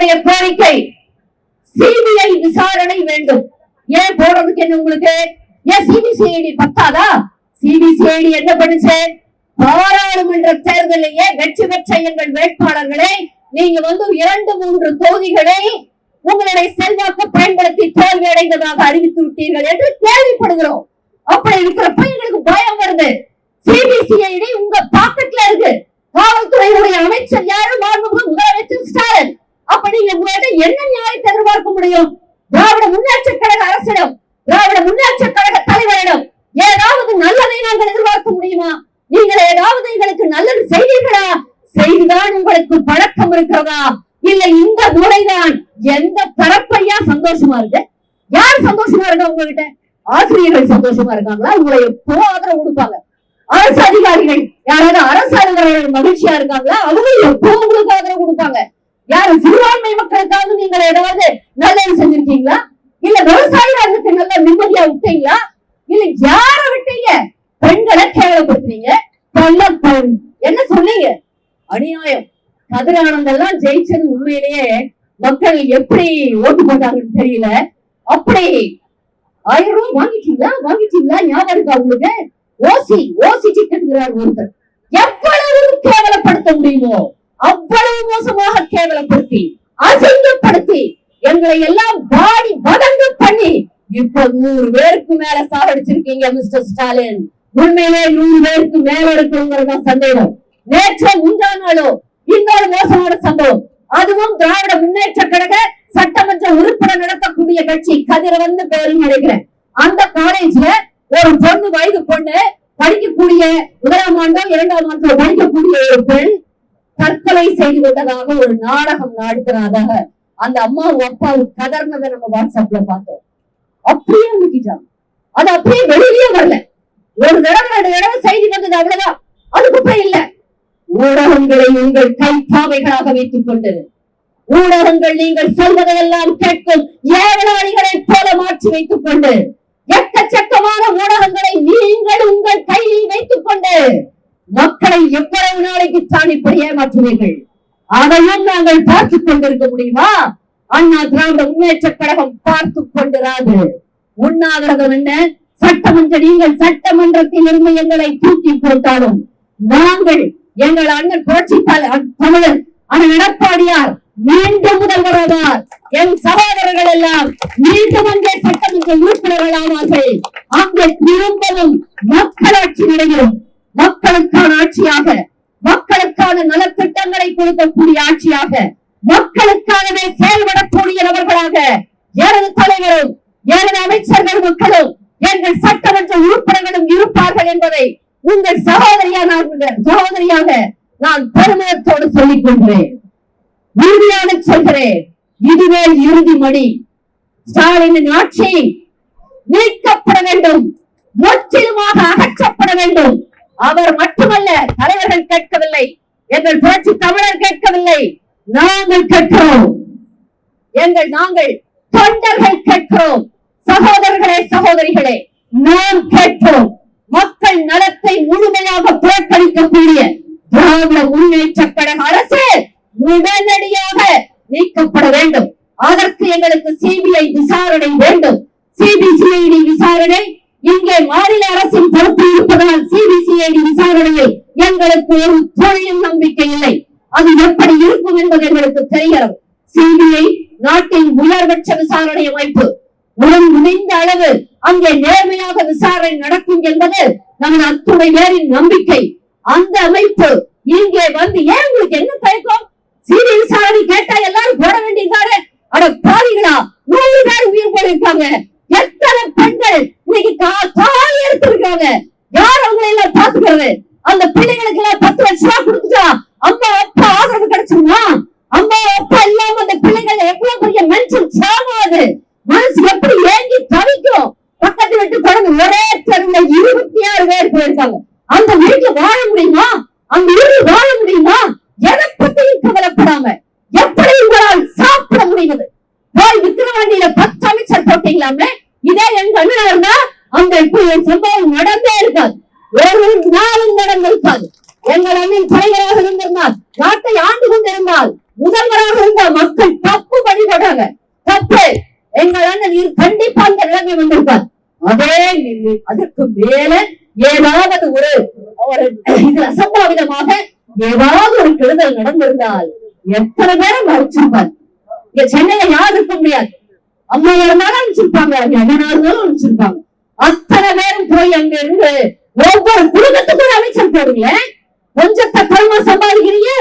எங்களுடைய கோரிக்கை சிபிஐ விசாரணை வேண்டும். ஏன் போடுறதுக்கு என்ன உங்களுக்கு? ஏன் சிபிசிஐடி பத்தாதா? சிபிசிஐடி என்ன பண்ணுச்சு? பாராளுமன்ற தேர்தலையே வெற்றி பெற்ற எங்கள் வேட்பாளர்களை நீங்க 2-3 தொகுதிகளை உங்களுடைய செல்வாக்கு பயன்படுத்தி தோல்வி அடைந்ததாக அறிவித்து விட்டீர்கள் என்று கேள்விப்படுகிறோம். அப்படி இருக்கிறப்ப எங்களுக்கு பயம் வருது. சிபிசிஐடி உங்க பாக்கெட்ல இருக்கு. காவல்துறையுடைய அமைச்சர் யாரு? மாண்புமிகு முதலமைச்சர் ஸ்டாலின். அப்ப நீங்க உங்கள்கிட்ட என்ன நியாயத்தை எதிர்பார்க்க முடியும்? திராவிட முன்னேற்ற கழக அரசிடம், திராவிட முன்னேற்ற கழக தலைவரிடம் ஏதாவது நல்லதை நாங்கள் எதிர்பார்க்க முடியுமா? நீங்கள் ஏதாவது எங்களுக்கு நல்லது செய்வீர்களா? செய்துதான் உங்களுக்கு பழக்கம் இருக்கிறதா? இல்ல இந்த முறைதான் எந்த தரப்பையா சந்தோஷமா இருக்கு? யார் சந்தோஷமா இருக்கா உங்ககிட்ட? ஆசிரியர்கள் சந்தோஷமா இருக்காங்களா? உங்களை எப்போ ஆதரவு கொடுப்பாங்க. அரசு அதிகாரிகள் யாராவது அரசு அதிகாரிகள் மகிழ்ச்சியா இருக்காங்களா? அவங்க எப்போ உங்களுக்கு ஆதரவு கொடுப்பாங்க. யாரு சிறுபான்மை மக்களுக்காவது நீங்கள் ஏதாவது நல்லது செஞ்சிருக்கீங்களா? இல்ல விவசாயிகளுக்கு நல்ல நிம்மதியா விட்டீங்களா? இல்ல யார விட்டீங்க? பெண்களை கேவலப்படுத்துறீங்க. என்ன சொன்னீங்க? அநியாயம். கதிரானந்தெல்லாம் ஜெயிச்சது உண்மையிலேயே மக்கள் எப்படி ஓட்டு போட்டாங்கன்னு தெரியல. அப்படி 1000 ரூபாய் வாங்கிட்டீங்களா? ஞாபகம் இருக்கா உங்களுக்கு? ஓசி டிக்கெட்டுகிறார் ஒருத்தர். எவ்வளவு கேவலப்படுத்த முடியுமோ அவ்வளவு மோசமாக கேவலப்படுத்தி அசிங்கப்படுத்தி எங்களை எல்லாம் பாடி பதங்கு பண்ணி இப்ப 100 பேருக்கு மேல சாகடிச்சிருக்கீங்க மிஸ்டர் ஸ்டாலின். உண்மையிலே 100 பேருக்கு மேல இருக்கிறவங்க சந்தேகம். நேற்று முந்தா நாளோ இன்னொரு மோசமான சம்பவம். அதுவும் திராவிட முன்னேற்ற கழக சட்டமன்ற உறுப்பினர் நடத்தக்கூடிய கட்சி கதிர பேருன்னு நினைக்கிறேன். அந்த காலேஜ்ல ஒரு பொண்ணு, வயது பொண்ணு, படிக்கக்கூடிய 1ஆம் ஆண்டோ 2ஆம் ஆண்டோ படிக்கக்கூடிய ஒரு பெண் தற்கொலை செய்து கொண்டதாக ஒரு நாடகம் நடத்துறதாக அந்த அம்மாவும் அப்பாவும் கதர்னதை நம்ம வாட்ஸ்அப்ல பார்த்தோம். அப்படியே முக்கிட்டாங்க. அது அப்படியே வெளியே வரல. ஒரு தடவை 2 தடவை செய்தி வந்தது, அவ்வளவுதான். அதுக்கப்புறம் இல்ல. ஊடகங்களை உங்கள் கைப்பாவைகளாக வைத்துக் கொண்டு ஊடகங்கள் நீங்கள் சொல்வதையெல்லாம் கேட்கும் ஏவலாளிகளை போல மாற்றி வைத்துக் கொண்டு எக்கச்சக்கமான ஊடகங்களை நீங்கள் உங்கள் கையில் வைத்துக் கொண்டு மக்களை எவ்வளவு நாளைக்கு தான் இப்படி ஏமாற்றுவீர்கள்? அதையும் நாங்கள் பார்த்துக் கொண்டிருக்க முடியுமா? அண்ணா திராவிட முன்னேற்ற கழகம் பார்த்துக் கொண்டிராது. உண்ணாவிரதம் என்ன? நீங்கள் சட்டமன்றத்தில் இருந்து எங்களை தூக்கி போட்டாலும் நாங்கள் எங்கள் அண்ணன் புரட்சி தமிழர் அண்ணன் எடப்பாடியார் மீண்டும் முதல்வராவார். என் சகோதரர்கள் எல்லாம் மீண்டும் அங்கே சட்டமன்ற உறுப்பினர்கள் ஆவார்கள். அங்கே திரும்பவும் மக்களாட்சி நடைபெறும். மக்களுக்கான ஆட்சியாக, மக்களுக்கான நலத்திட்டங்களை கொடுக்கக்கூடிய ஆட்சியாக, மக்களுக்காகவே செயல்படக்கூடிய நபர்களாக எனது தலைவரும் எனது அமைச்சர்கள் மக்களும் எங்கள் சட்டமன்ற உறுப்பினர்களும் இருப்பார்கள் என்பதை உங்கள் சகோதரியாக நான் பெருமிதத்தோடு சொல்லிக் கொள்கிறேன். உறுதியாக சொல்கிறேன், இதுவே இறுதி மணி. ஸ்டாலினின் ஆட்சி நீக்கப்பட வேண்டும், முற்றிலுமாக அகற்றப்பட வேண்டும். அவர் மட்டுமல்ல, தலைவர்கள் கேட்கவில்லை, எங்கள் புரட்சி தமிழர் கேட்கவில்லை, நாங்கள் கேட்கிறோம். நாங்கள் தொண்டர்கள் கேட்கிறோம். சகோதரர்களே, சகோதரிகளே, நாம் கேட்கிறோம். மக்கள் நலத்தை முழுமையாக புறக்கணிக்கக்கூடிய திராவிட முன்னேற்ற கழக அரசு உடனடியாக நீக்கப்பட வேண்டும். அதற்கு எங்களுக்கு சிபிஐ விசாரணை வேண்டும். சிபிசிஐடி விசாரணை இங்கே மாநில அரசின் பொறுப்பு இருப்பதால் சிபிசிஐடி விசாரணையில் எங்களுக்கு ஒரு துளியும் நம்பிக்கை இல்லை. அது எப்படி இருக்கும் என்பது எங்களுக்கு தெரிகிறது. சிபிஐ நாட்டின் உயர்பட்ச விசாரணை அமைப்பு. முடிந்த அளவு அங்கே நேர்மையாக விசாரணை நடக்கும் என்பது நமது அத்துணை பேரின் நம்பிக்கை. அந்த அமைப்பு இங்கே வந்து ஏன் உங்களுக்கு என்ன தயக்கம்? சிபிஐ விசாரணை கேட்டா எல்லாரும் போட வேண்டியதானே? அட பாவிகளா, 100 பேர் உயிர் போயிருக்காங்க. எத்தனை பெண்கள் இன்னைக்கு தாலி எடுத்திருக்காங்க. யார் அவங்களை எல்லாம் பாத்துக்கிறது? அந்த பிள்ளைகளுக்கு எல்லாம் 10 லட்சம் ரூபாய் கொடுத்துட்டா அம்மா அப்பா ஆதரவு கிடைச்சுமா? அம்மா அப்பா இல்லாம அந்த பிள்ளைகள் எவ்வளவு பெரிய மென்டல் சாமாது மனசு எப்படி ஏங்கி தவிக்கும். பக்கத்து வீட்டு குழந்தை ஒரே தெருவுல 26 பேர் போயிருக்காங்க. அந்த வீட்டுல வாழ முடியுமா? அந்த வீட்டில் வாழ முடியுமா? எதை பத்தியும் கவலைப்படாம எப்படி உங்களால் சாப்பிட முடியுது? போய் விக்கிரவாண்டியில 10 அமைச்சர் போட்டீங்களாமே. இதே எங்க அண்ணா இருந்தா அந்த சம்பவம் நடந்தே இருக்காது, ஒரு நாளும் நடந்திருக்காது. எங்கள் அண்ணன் தலைவராக இருந்திருந்தால், நாட்டை ஆண்டு கொண்டிருந்தால், முதல்வராக இருந்தால் மக்கள் கிளம்பி வந்திருப்பார். அதே அதற்கு மேல ஏதாவது ஒரு இது அசம்பாவிதமாக ஏதாவது ஒரு கெடுதல் நடந்திருந்தால் எத்தனை பேரும் அழிச்சிருப்பார். இங்க சென்னையில யாரும் இருக்க முடியாது. அம்மா இருந்தாலும் அனுப்பிச்சிருப்பாங்க, அண்ணனா இருந்தாலும் அனுப்பிச்சிருப்பாங்க. அத்தனை பேரும் போய் அங்க இருந்து ஒவ்வொரு குடும்பத்துக்கும் அமைச்சர் போடுங்களேன். கொஞ்சத்தை குடும்ப சம்பாதிக்கிறீங்க,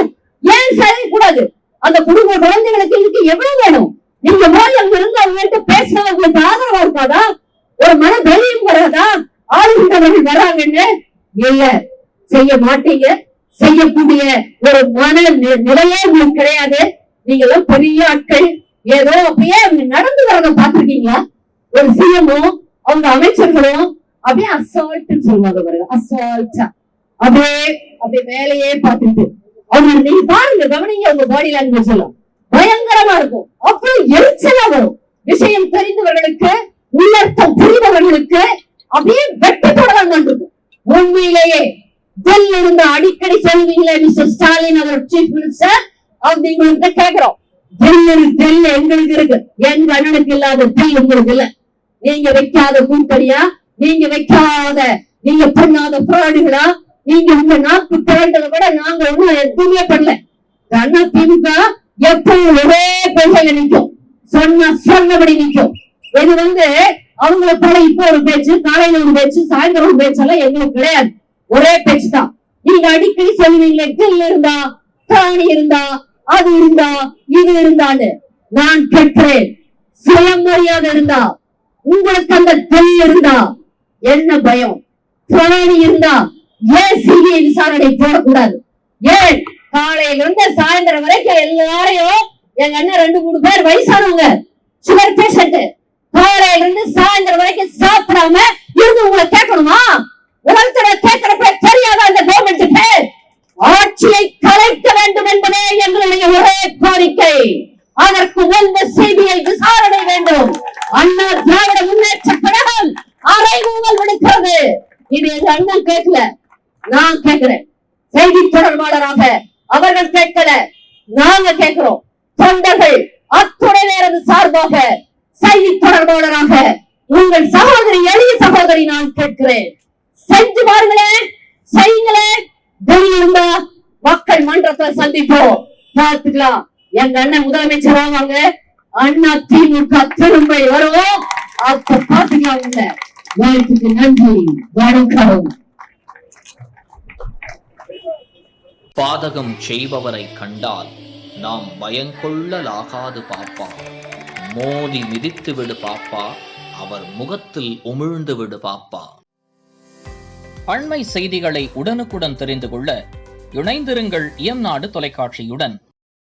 ஏன் செய்யக்கூடாது? அந்த குடும்ப குழந்தைகளுக்கு இதுக்கு எவ்வளவு வேணும்? நீங்க போய் அங்க இருந்து அவங்கள்ட்ட பேசினா உங்களுக்கு ஆதரவா இருக்காதா? ஒரு மன தைரியம் வராதா? ஆளுகின்றவர்கள் வராங்கன்னு இல்ல, செய்ய மாட்டீங்க. செய்யக்கூடிய ஒரு மன நிலையே உங்களுக்கு கிடையாது. நீங்க எல்லாம் பெரிய ஆட்கள். ஏதோ அப்படியே அவங்க நடந்து வரத பாத்திருக்கீங்களா? ஒரு சிஎம்மும் அவங்க அமைச்சர்களும் அப்படியே அசால்ட் சொல்லுவாங்க பாருங்க, அசால்ட்டா அப்படியே மேலேயே பார்த்துட்டு அவங்க நீங்க பாருங்க, கவனிங்க, உங்க பாடி லாங்குவேஜ் எல்லாம் பயங்கரமா இருக்கும். அப்புறம் எரிச்சலா வரும். விஷயம் தெரிந்தவர்களுக்கு, உள்ளர்த்தம் புரிந்தவர்களுக்கு அப்படியே வெட்டி போடலாம் இருக்கும். உண்மையிலேயே டெல் இருந்த அடிக்கடி சொல்லுவீங்களே மிஸ்டர் ஸ்டாலின் அவர் சீஃப் மினிஸ்டர், அப்படிங்களுக்கு கேட்கிறோம். டெல் எங்களுக்கு இருக்கு, எங்க அண்ணனுக்கு இல்லாத டெல் உங்களுக்கு இல்ல. நீங்க வைக்காத கூட்டணியா, நீங்க வைக்காத, நீங்க பண்ணாத ஃப்ராடுகளா, நீங்க உங்க நாக்கு பிறந்ததை விட நாங்க ஒண்ணும் எதுவுமே பண்ணல. அண்ணா திமுக எப்பவும் ஒரே கொள்கையில நிற்கும், சொன்னபடி நிற்கும். இது அவங்களை போல இப்ப ஒரு பேச்சு, காலையில ஒரு பேச்சு, சாயந்தரம் ஒரு பேச்செல்லாம் எங்களுக்கு கிடையாது. ஒரே பேச்சு தான். நீங்க அடிக்கடி சொல்லுவீங்களே டெல் இருந்தா, பிராணி இருந்தா, அது இருந்தா, இது இருந்தான்னு. நான் கேட்கிறேன், சுயமரியாதை இருந்தா, உங்களுக்கு அந்த டெல் இருந்தா என்ன பயம்? பிராணி இருந்தா ஏன் சிபிஐ விசாரணை போடக்கூடாது? ஏன் காலையில இருந்து சாயந்தரம் வரைக்கும் எல்லாரையும், எங்க அண்ணன் 2-3 பேர் வயசானவங்க, சுகர் பேஷண்ட், காலையில இருந்து சாயந்தரம் வரைக்கும் சாப்பிடாம இருந்து உங்களை கேட்கணுமா? உலகத்துல கேட்கிறப்ப தெரியாத அந்த கவர்மெண்ட்டுக்கு ஆட்சியை கலைக்க வேண்டும் என்பதே எங்களுடைய ஒரே கோரிக்கை. அதற்கு முன்பு சிபிஐ விசாரணை வேண்டும். அண்ணா திராவிட முன்னேற்ற கழகம் அறைகூவல் விடுக்கிறது. இது எங்க அண்ணன் கேட்கல, நான் கேட்கிறேன். செய்தி தொடர்பாளராக அவர்கள் கேட்கல, நாங்க கேட்கிறோம். தொண்டர்கள் அத்துணை நேரது சார்பாக செய்தி தொடர்பாளராக உங்கள் சகோதரி, எளிய சகோதரி நான் கேட்கிறேன். செஞ்சு பாருங்களேன், செய்யுங்களேன். இருந்தா மக்கள் மன்றத்தை சந்திப்போம், பார்த்துக்கலாம். எங்க அண்ணன் முதலமைச்சர் ஆவாங்க, அண்ணா திமுக திரும்ப வருவோம், அப்ப பார்த்துக்கலாம். வாழ்த்துக்கு நன்றி, வணக்கம். பாதகம் செய்பவரை கண்டால் நாம் பயங்கொள்ளலாகாது பாப்பா. மோதி மிதித்து விடு பாப்பா, அவர் முகத்தில் உமிழ்ந்து விடு பாப்பா. அண்மை செய்திகளை உடனுக்குடன் தெரிந்து கொள்ள இணைந்திருங்கள் இயம்நாடு தொலைக்காட்சியுடன்.